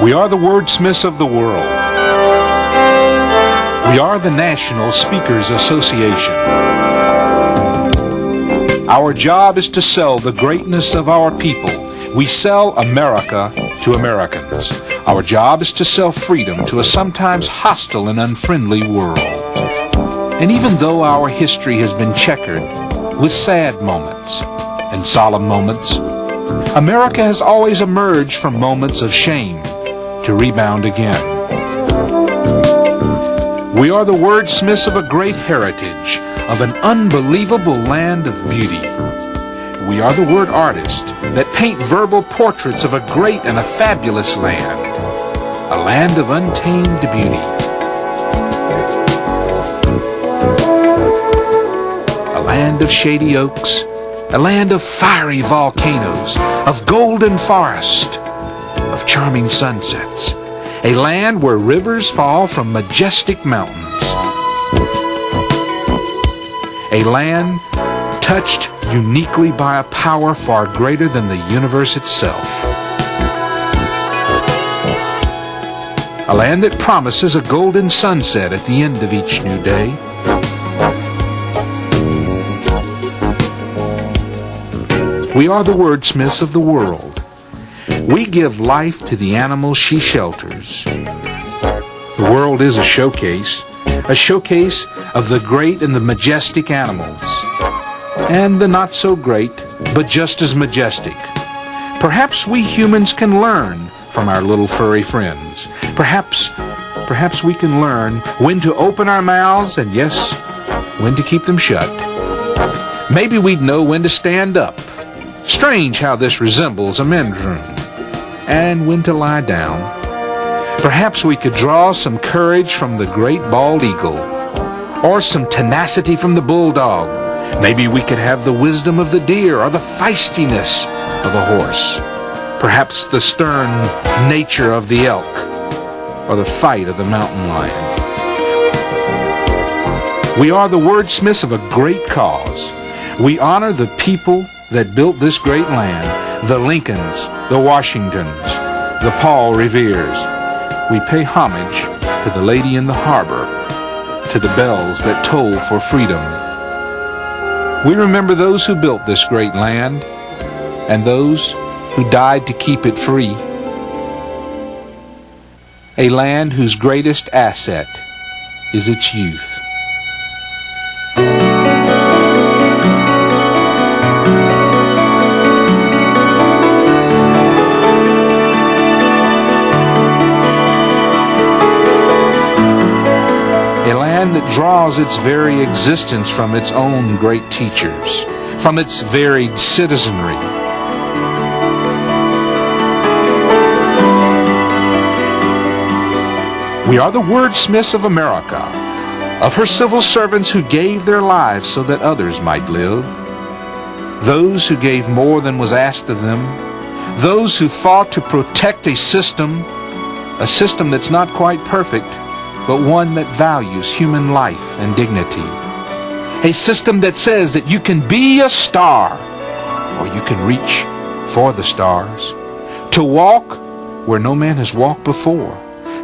We are the wordsmiths of the world. We are the National Speakers Association. Our job is to sell the greatness of our people. We sell America to Americans. Our job is to sell freedom to a sometimes hostile and unfriendly world. And even though our history has been checkered with sad moments and solemn moments, America has always emerged from moments of shame to rebound again. We are the wordsmiths of a great heritage, of an unbelievable land of beauty. We are the word artists that paint verbal portraits of a great and a fabulous land, a land of untamed beauty. A land of shady oaks, a land of fiery volcanoes, of golden forest, of charming sunsets, a land where rivers fall from majestic mountains, a land touched uniquely by a power far greater than the universe itself, a land that promises a golden sunset at the end of each new day. We are the wordsmiths of the world. We give life to the animals she shelters. The world is a showcase of the great and the majestic animals, and the not so great, but just as majestic. Perhaps we humans can learn from our little furry friends. Perhaps we can learn when to open our mouths and, yes, when to keep them shut. Maybe we'd know when to stand up. Strange how this resembles a men's room. And when to lie down. Perhaps we could draw some courage from the great bald eagle, or some tenacity from the bulldog. Maybe we could have the wisdom of the deer, or the feistiness of a horse. Perhaps the stern nature of the elk, or the fight of the mountain lion. We are the wordsmiths of a great cause. We honor the people that built this great land, the Lincolns, the Washingtons, the Paul Reveres. We pay homage to the lady in the harbor, to the bells that toll for freedom. We remember those who built this great land and those who died to keep it free. A land whose greatest asset is its youth. A land that draws its very existence from its own great teachers, from its varied citizenry. We are the wordsmiths of America, of her civil servants who gave their lives so that others might live, those who gave more than was asked of them, those who fought to protect a system that's not quite perfect, but one that values human life and dignity. A system that says that you can be a star, or you can reach for the stars, to walk where no man has walked before,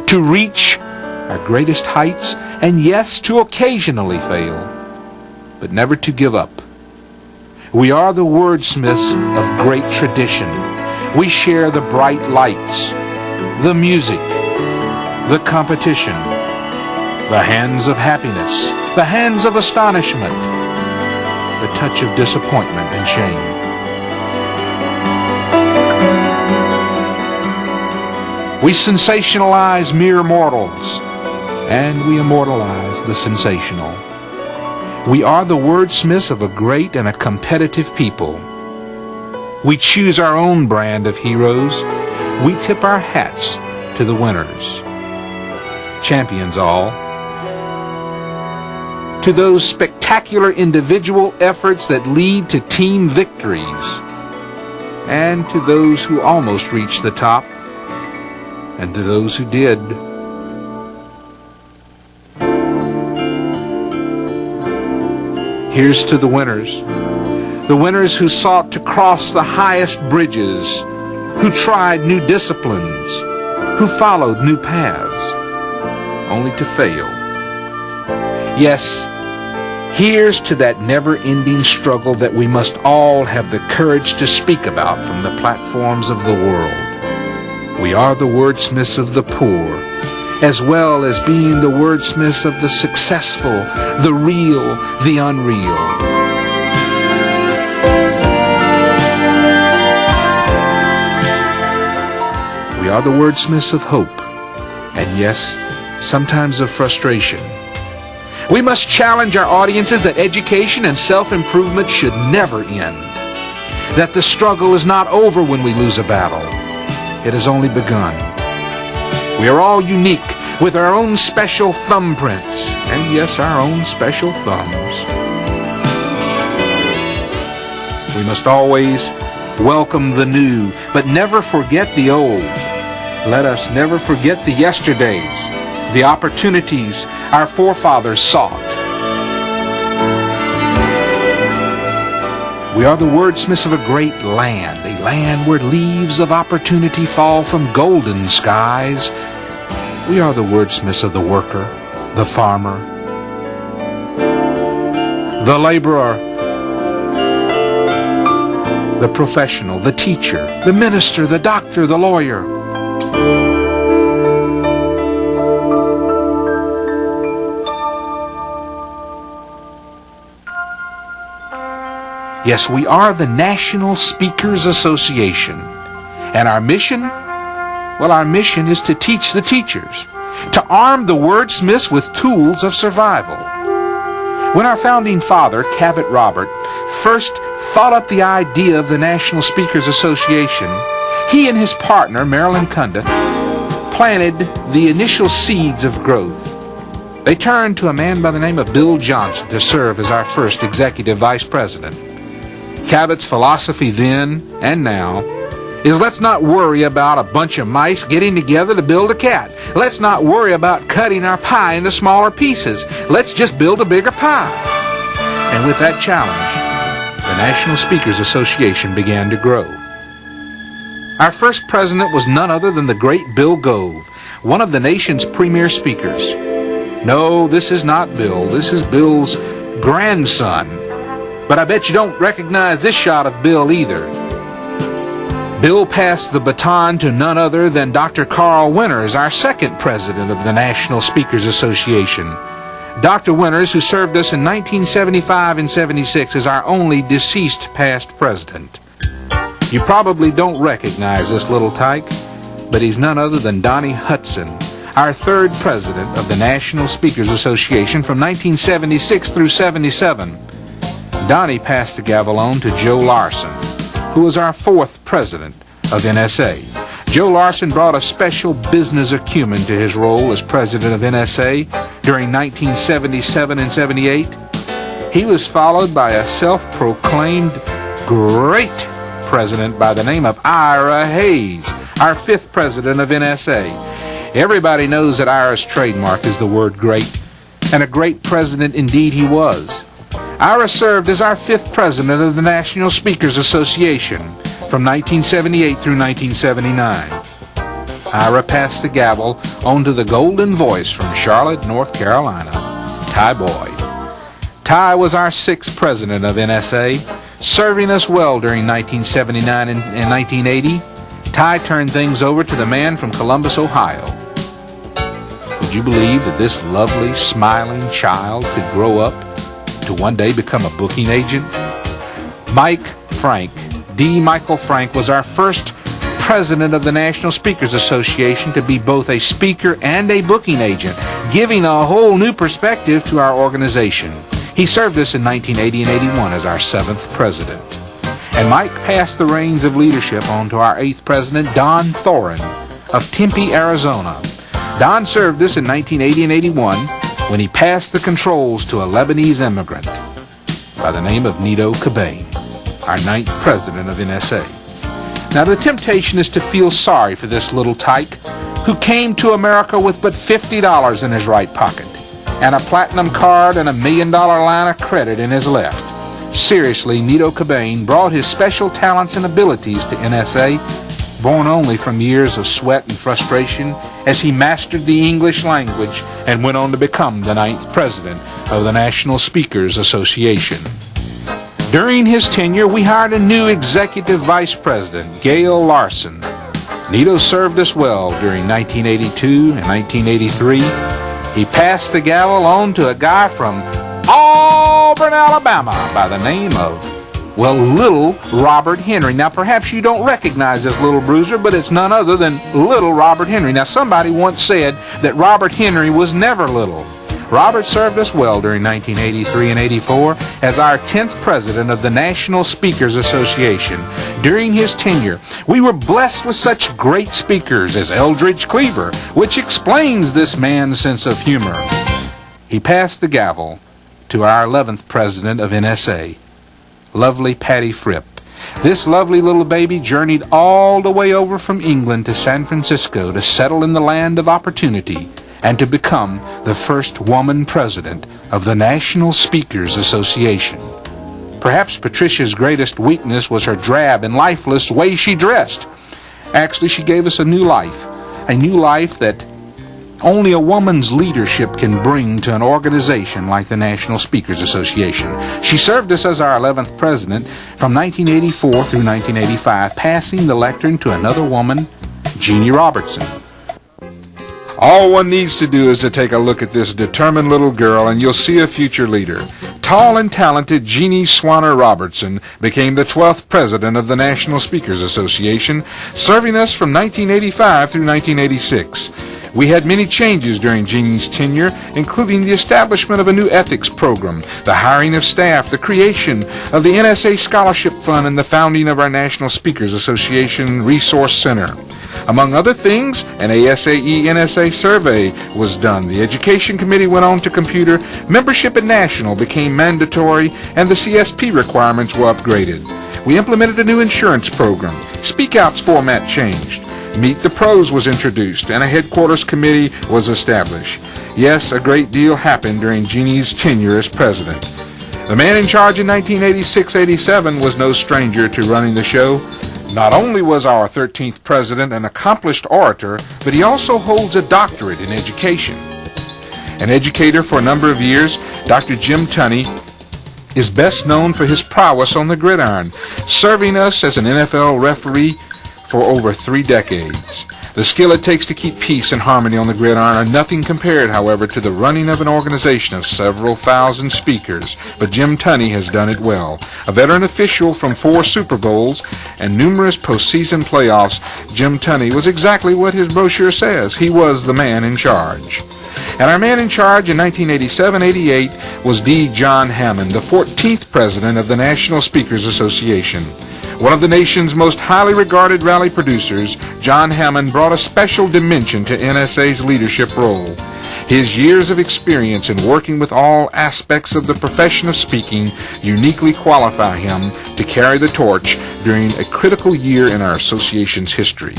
to reach our greatest heights, and yes, to occasionally fail, but never to give up. We are the wordsmiths of great tradition. We share the bright lights, the music, the competition, the hands of happiness, the hands of astonishment, the touch of disappointment and shame. We sensationalize mere mortals, and we immortalize the sensational. We are the wordsmiths of a great and a competitive people. We choose our own brand of heroes. We tip our hats to the winners, champions all, to those spectacular individual efforts that lead to team victories, and to those who almost reached the top, and to those who did. Here's to the winners who sought to cross the highest bridges, who tried new disciplines, who followed new paths, only to fail. Yes, here's to that never-ending struggle that we must all have the courage to speak about from the platforms of the world. We are the wordsmiths of the poor, as well as being the wordsmiths of the successful, the real, the unreal. We are the wordsmiths of hope, and yes, sometimes of frustration. We must challenge our audiences that education and self-improvement should never end, that the struggle is not over when we lose a battle. It has only begun. We are all unique with our own special thumbprints, and yes, our own special thumbs. We must always welcome the new, but never forget the old. Let us never forget the yesterdays, the opportunities our forefathers sought. We are the wordsmiths of a great land, a land where leaves of opportunity fall from golden skies. We are the wordsmiths of the worker, the farmer, the laborer, the professional, the teacher, the minister, the doctor, the lawyer. Yes, we are the National Speakers Association. And our mission? Well, our mission is to teach the teachers, to arm the wordsmiths with tools of survival. When our founding father, Cavett Robert, first thought up the idea of the National Speakers Association, he and his partner, Marilyn Cunda, planted the initial seeds of growth. They turned to a man by the name of Bill Johnson to serve as our first executive vice president. Cavett's philosophy then and now is let's not worry about a bunch of mice getting together to build a cat. Let's not worry about cutting our pie into smaller pieces. Let's just build a bigger pie. And with that challenge, the National Speakers Association began to grow. Our first president was none other than the great Bill Gove, one of the nation's premier speakers. No, this is not Bill. This is Bill's grandson. But I bet you don't recognize this shot of Bill either. Bill passed the baton to none other than Dr. Carl Winters, our second president of the National Speakers Association. Dr. Winters, who served us in 1975 and 76, is our only deceased past president. You probably don't recognize this little tyke, but he's none other than Donnie Hudson, our third president of the National Speakers Association from 1976 through 77. Donnie passed the gavel on to Joe Larson, who was our fourth president of NSA. Joe Larson brought a special business acumen to his role as president of NSA during 1977 and 78. He was followed by a self-proclaimed great president by the name of Ira Hayes, our fifth president of NSA. Everybody knows that Ira's trademark is the word great, and a great president indeed he was. Ira served as our fifth president of the National Speakers Association from 1978 through 1979. Ira passed the gavel on to the golden voice from Charlotte, North Carolina, Ty Boyd. Ty was our sixth president of NSA, serving us well during 1979 and 1980. Ty turned things over to the man from Columbus, Ohio. Would you believe that this lovely, smiling child could grow up to one day become a booking agent? Mike Frank, D. Michael Frank, was our first president of the National Speakers Association to be both a speaker and a booking agent, giving a whole new perspective to our organization. He served us in 1980 and 81 as our seventh president. And Mike passed the reins of leadership on to our eighth president, Don Thorin of Tempe, Arizona. Don served us in 1980 and 81 when he passed the controls to a Lebanese immigrant by the name of Nito Cobain, our ninth president of NSA. Now, the temptation is to feel sorry for this little tyke who came to America with but $50 in his right pocket and a platinum card and $1 million line of credit in his left. Seriously, Nito Cobain brought his special talents and abilities to NSA, born only from years of sweat and frustration as he mastered the English language and went on to become the 9th president of the National Speakers Association. During his tenure, we hired a new executive vice president, Gail Larson. Nito served us well during 1982 and 1983. He passed the gavel on to a guy from Auburn, Alabama by the name of, well, Little Robert Henry. Now, perhaps you don't recognize this little bruiser, but it's none other than Little Robert Henry. Now, somebody once said that Robert Henry was never little. Robert served us well during 1983 and 84 as our 10th president of the National Speakers Association. During his tenure, we were blessed with such great speakers as Eldridge Cleaver, which explains this man's sense of humor. He passed the gavel to our 11th president of NSA, lovely Patty Fripp. This lovely little baby journeyed all the way over from England to San Francisco to settle in the land of opportunity and to become the first woman president of the National Speakers Association. Perhaps Patricia's greatest weakness was her drab and lifeless way she dressed. Actually, she gave us a new life that only a woman's leadership can bring to an organization like the National Speakers Association. She served us as our 11th president from 1984 through 1985, passing the lectern to another woman, Jeannie Robertson. All one needs to do is to take a look at this determined little girl and you'll see a future leader. Tall and talented Jeannie Swanner Robertson became the 12th president of the National Speakers Association, serving us from 1985 through 1986. We had many changes during Jeannie's tenure, including the establishment of a new ethics program, the hiring of staff, the creation of the NSA Scholarship Fund, and the founding of our National Speakers Association Resource Center. Among other things, an ASAE-NSA survey was done. The Education Committee went on to computer, membership in National became mandatory, and the CSP requirements were upgraded. We implemented a new insurance program. Speak Out's format changed. Meet the Pros was introduced, and a headquarters committee was established. Yes, a great deal happened during Jeannie's tenure as president. The man in charge in 1986-87 was no stranger to running the show. Not only was our 13th president an accomplished orator, but he also holds a doctorate in education. An educator for a number of years, Dr. Jim Tunney is best known for his prowess on the gridiron, serving us as an NFL referee for over 3 decades. The skill it takes to keep peace and harmony on the gridiron are nothing compared, however, to the running of an organization of several thousand speakers, but Jim Tunney has done it well. A veteran official from 4 Super Bowls and numerous postseason playoffs, Jim Tunney was exactly what his brochure says. He was the man in charge. And our man in charge in 1987-88 was D. John Hammond, the 14th president of the National Speakers Association. One of the nation's most highly regarded rally producers, John Hammond brought a special dimension to NSA's leadership role. His years of experience in working with all aspects of the profession of speaking uniquely qualify him to carry the torch during a critical year in our association's history.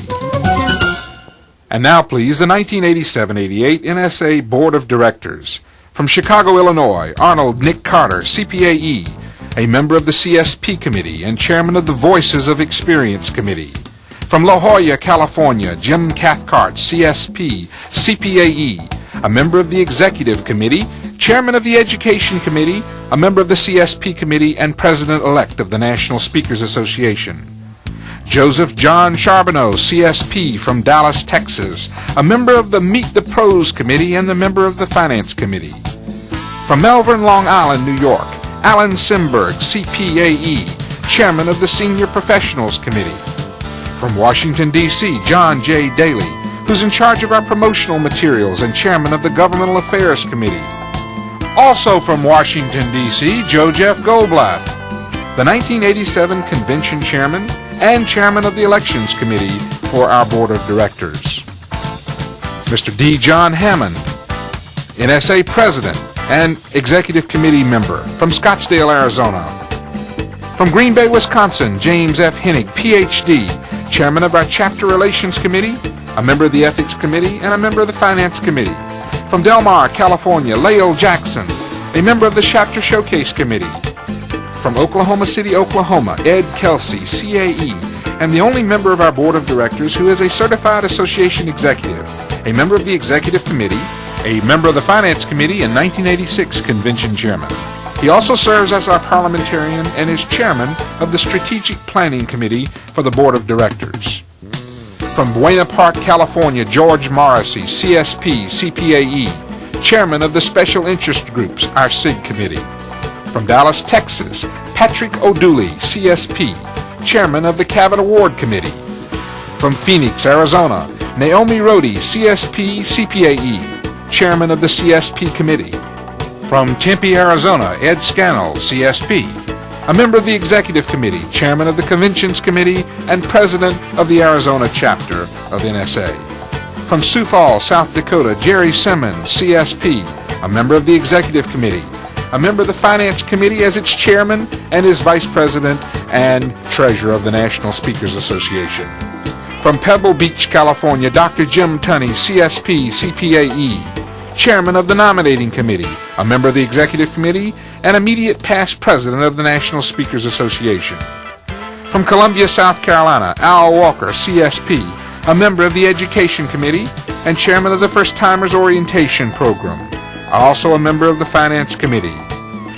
And now, please, the 1987-88 NSA Board of Directors. From Chicago, Illinois, Arnold Nick Carter, CPAE, a member of the CSP Committee and chairman of the Voices of Experience Committee. From La Jolla, California, Jim Cathcart, CSP, CPAE, a member of the Executive Committee, chairman of the Education Committee, a member of the CSP Committee, and president-elect of the National Speakers Association. Joseph John Charbonneau, CSP, from Dallas, Texas, a member of the Meet the Pros Committee and the member of the Finance Committee. From Melbourne, Long Island, New York, Alan Simberg, CPAE, chairman of the Senior Professionals Committee. From Washington, D.C., John J. Daly, who's in charge of our promotional materials and chairman of the Governmental Affairs Committee. Also from Washington, D.C., Joe Jeff Goldblatt, the 1987 convention chairman and chairman of the Elections Committee for our Board of Directors. Mr. D. John Hammond, NSA President and Executive Committee member from Scottsdale, Arizona. From Green Bay, Wisconsin, James F. Hennig, Ph.D., Chairman of our Chapter Relations Committee, a member of the Ethics Committee, and a member of the Finance Committee. From Del Mar, California, Lael Jackson, a member of the Chapter Showcase Committee. From Oklahoma City, Oklahoma, Ed Kelsey, CAE, and the only member of our board of directors who is a certified association executive, a member of the executive committee, a member of the finance committee, and 1986 convention chairman. He also serves as our parliamentarian and is chairman of the strategic planning committee for the board of directors. From Buena Park, California, George Morrissey, CSP, CPAE, chairman of the special interest groups, our SIG committee. From Dallas, Texas, Patrick O'Dooley, CSP, chairman of the Cavett Award committee. From Phoenix, Arizona, Naomi Rohde, CSP, CPAE, chairman of the CSP committee. From Tempe, Arizona, Ed Scannell, CSP, a member of the executive committee, chairman of the conventions committee, and president of the Arizona chapter of NSA. From Sioux Falls, South Dakota, Jerry Simmons, CSP, a member of the executive committee, a member of the finance committee as its chairman, and is vice president and treasurer of the National Speakers Association. From Pebble Beach, California, Dr. Jim Tunney, CSP, CPAE, chairman of the nominating committee, a member of the executive committee, and immediate past president of the National Speakers Association. From Columbia, South Carolina, Al Walker, CSP, a member of the education committee and chairman of the First Timers Orientation Program, also a member of the finance committee.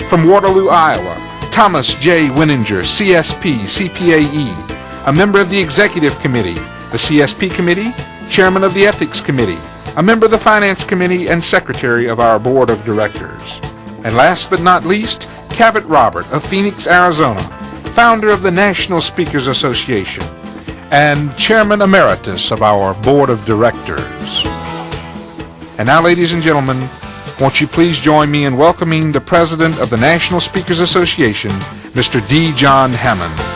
From Waterloo, Iowa, Thomas J. Winninger, CSP, CPAE, a member of the executive committee, the CSP committee, chairman of the ethics committee, a member of the finance committee, and secretary of our board of directors. And last but not least, Cavett Robert of Phoenix, Arizona, founder of the National Speakers Association and chairman emeritus of our board of directors. And now, ladies and gentlemen, won't you please join me in welcoming the president of the National Speakers Association, Mr. D. John Hammond.